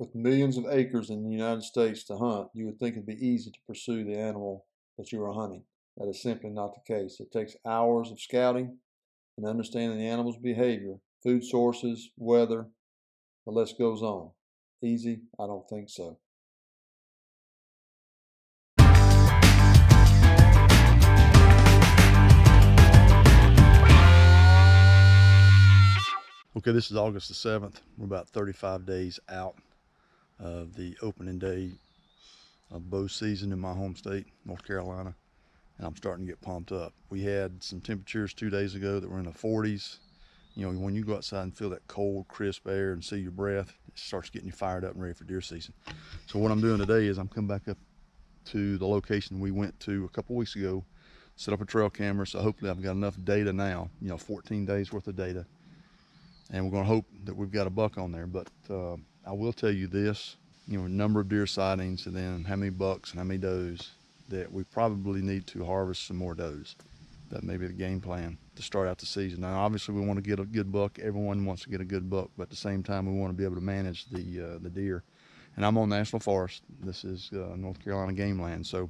With millions of acres in the United States to hunt, you would think it'd be easy to pursue the animal that you are hunting. That is simply not the case. It takes hours of scouting and understanding the animal's behavior, food sources, weather, the list goes on. Easy? I don't think so. Okay, this is August the 7th. We're about 35 days out of the opening day of bow season in my home state, North Carolina, and I'm starting to get pumped up. We had some temperatures 2 days ago that were in the 40s. You know, when you go outside and feel that cold, crisp air and see your breath, it starts getting you fired up and ready for deer season. So what I'm doing today is I'm coming back up to the location we went to a couple weeks ago, set up a trail camera, so hopefully I've got enough data now, 14 days worth of data, and we're going to hope that we've got a buck on there. But I will tell you this, number of deer sightings and then how many bucks and how many does, that we probably need to harvest some more does. That may be the game plan to start out the season. Now obviously we want to get a good buck. Everyone wants to get a good buck, but at the same time we want to be able to manage the deer. And I'm on National Forest. This is North Carolina game land. So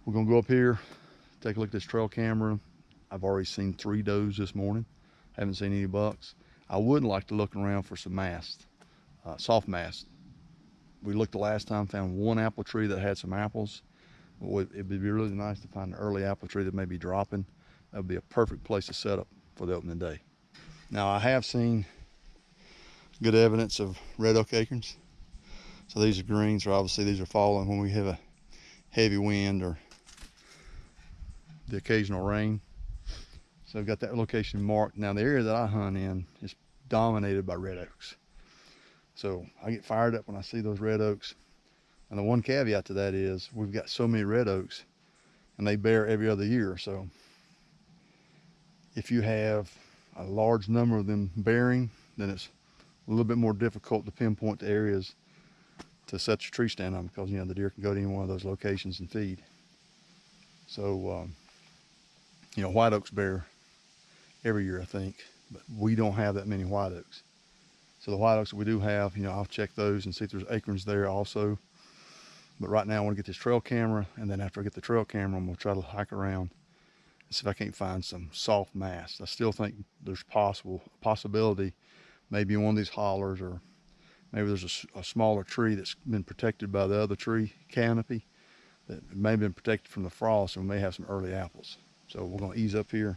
we're gonna go up here, take a look at this trail camera. I've already seen 3 does this morning. Haven't seen any bucks. I would like to look around for some mast, soft mast. We looked the last time, found one apple tree that had some apples. It'd be really nice to find an early apple tree that may be dropping. That would be a perfect place to set up for the opening day. Now I have seen good evidence of red oak acorns. So these are greens, or obviously these are falling when we have a heavy wind or the occasional rain. So I've got that location marked. Now the area that I hunt in is dominated by red oaks. So I get fired up when I see those red oaks. And the one caveat to that is we've got so many red oaks and they bear every other year. So if you have a large number of them bearing, then it's a little bit more difficult to pinpoint the areas to set your tree stand on, because the deer can go to any one of those locations and feed. So white oaks bear every year, I think, but we don't have that many white oaks. So the white oaks that we do have, I'll check those and see if there's acorns there also. But right now I want to get this trail camera, and then after I get the trail camera, I'm going to try to hike around and see if I can't find some soft mast. I still think there's possibility maybe in one of these hollers, or maybe there's a smaller tree that's been protected by the other tree canopy that may have been protected from the frost, and we may have some early apples. So we're going to ease up here.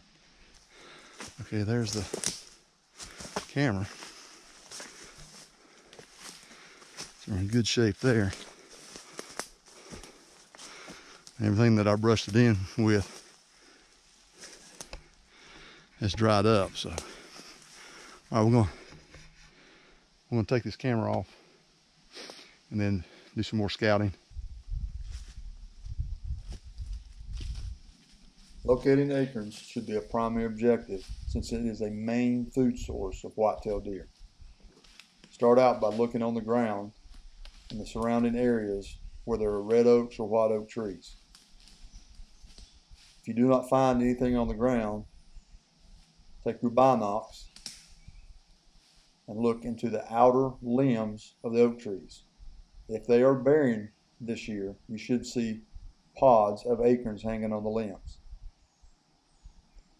Okay, there's the camera. So we're in good shape there. Everything that I brushed it in with has dried up. So, all right, we're going to take this camera off and then do some more scouting. Locating acorns should be a primary objective, since it is a main food source of whitetail deer. Start out by looking on the ground in the surrounding areas where there are red oaks or white oak trees. If you do not find anything on the ground, take your binocs and look into the outer limbs of the oak trees. If they are bearing this year, you should see pods of acorns hanging on the limbs.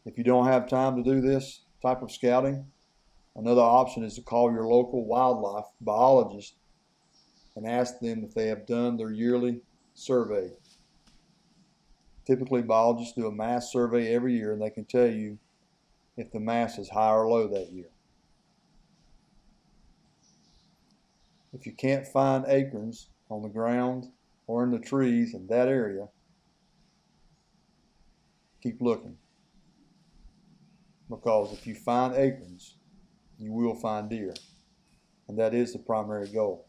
If you don't have time to do this type of scouting, another option is to call your local wildlife biologist and ask them if they have done their yearly survey. Typically, biologists do a mass survey every year, and they can tell you if the mass is high or low that year. If you can't find acorns on the ground or in the trees in that area, keep looking. Because if you find acorns, you will find deer. And that is the primary goal.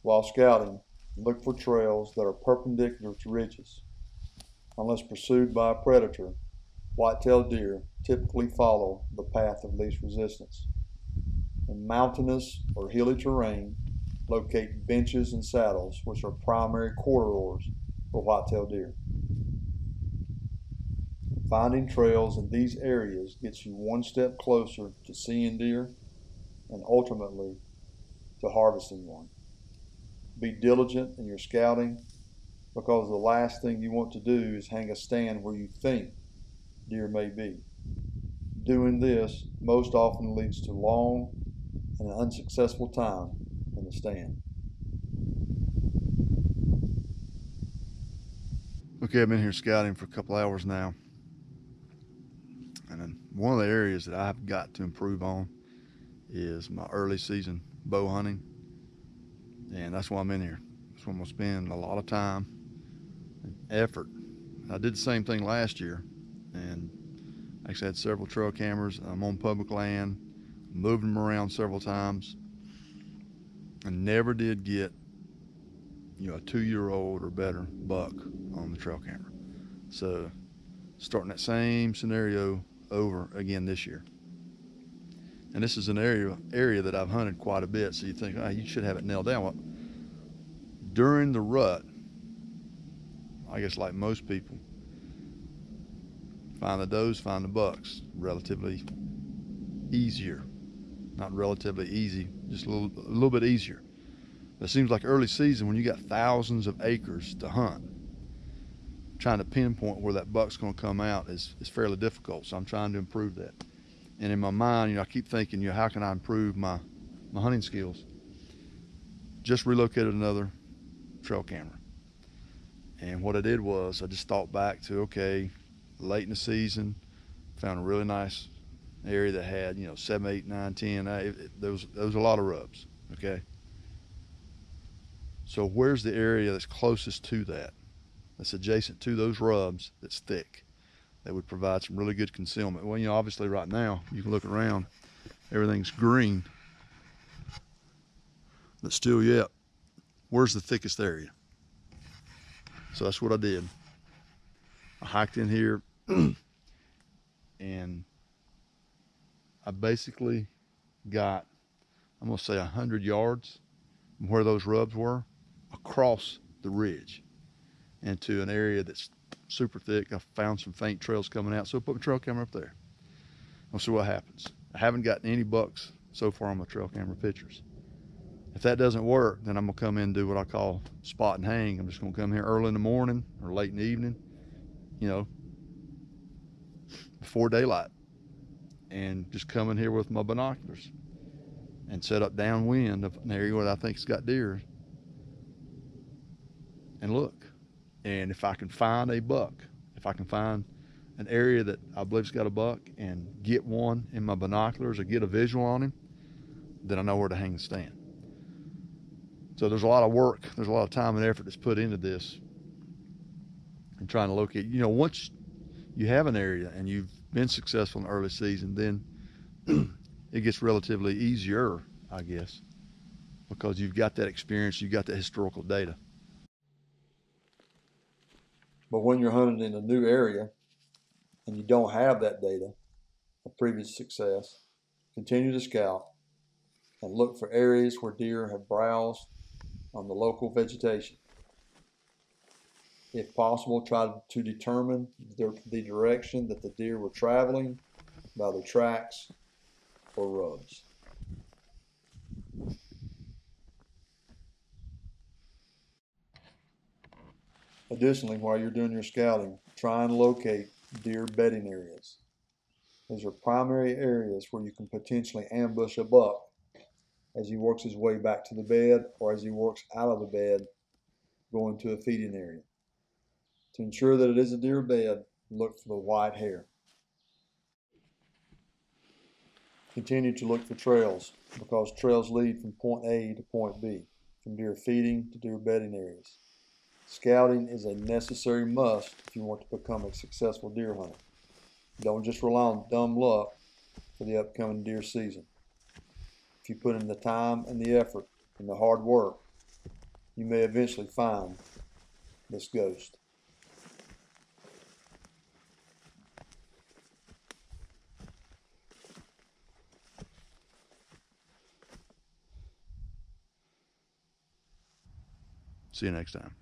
While scouting, look for trails that are perpendicular to ridges. Unless pursued by a predator, white-tailed deer typically follow the path of least resistance. In mountainous or hilly terrain, locate benches and saddles, which are primary corridors for white-tailed deer. Finding trails in these areas gets you one step closer to seeing deer and ultimately to harvesting one. Be diligent in your scouting because the last thing you want to do is hang a stand where you think deer may be. Doing this most often leads to long and unsuccessful time in the stand. Okay, I've been here scouting for a couple hours now, and then one of the areas that I've got to improve on is my early season bow hunting, and that's why I'm in here. That's where I'm gonna spend a lot of time and effort. I did the same thing last year, and actually had several trail cameras. I'm on public land, moved them around several times, and never did get a 2-year-old or better buck on the trail camera. So starting that same scenario over again this year. And this is an area that I've hunted quite a bit, so you think, oh, you should have it nailed down. Well, during the rut, I guess like most people, find the does, find the bucks relatively easier. Not relatively easy, just a little bit easier. But it seems like early season, when you got thousands of acres to hunt, trying to pinpoint where that buck's going to come out is fairly difficult. So I'm trying to improve that. And in my mind, I keep thinking, how can I improve my hunting skills? Just relocated another trail camera. And what I did was I just thought back to, okay, late in the season, found a really nice area that had, 7, 8, 9, 10. There was a lot of rubs, okay? So where's the area that's closest to that, that's adjacent to those rubs, that's thick, that would provide some really good concealment? Well, obviously right now, you can look around, everything's green, but still yet, where's the thickest area? So that's what I did. I hiked in here and I basically got, I'm gonna say 100 yards from where those rubs were across the ridge into an area that's super thick. I found some faint trails coming out, so I put my trail camera up there. We'll see what happens. I haven't gotten any bucks so far on my trail camera pictures. If that doesn't work, then I'm gonna come in and do what I call spot and hang. I'm just gonna come here early in the morning or late in the evening, before daylight, and just come in here with my binoculars and set up downwind of an area where I think it's got deer and look. And if I can find a buck, if I can find an area that I believe has got a buck and get one in my binoculars or get a visual on him, then I know where to hang the stand. So there's a lot of work, there's a lot of time and effort that's put into this and trying to locate. Once you have an area and you've been successful in the early season, then it gets relatively easier, I guess, because you've got that experience, you've got that historical data. But when you're hunting in a new area and you don't have that data of previous success, continue to scout and look for areas where deer have browsed on the local vegetation. If possible, try to determine the direction that the deer were traveling by the tracks or rubs. Additionally, while you're doing your scouting, try and locate deer bedding areas. These are primary areas where you can potentially ambush a buck as he works his way back to the bed or as he works out of the bed going to a feeding area. To ensure that it is a deer bed, look for the white hair. Continue to look for trails because trails lead from point A to point B, from deer feeding to deer bedding areas. Scouting is a necessary must if you want to become a successful deer hunter. Don't just rely on dumb luck for the upcoming deer season. If you put in the time and the effort and the hard work, you may eventually find this ghost. See you next time.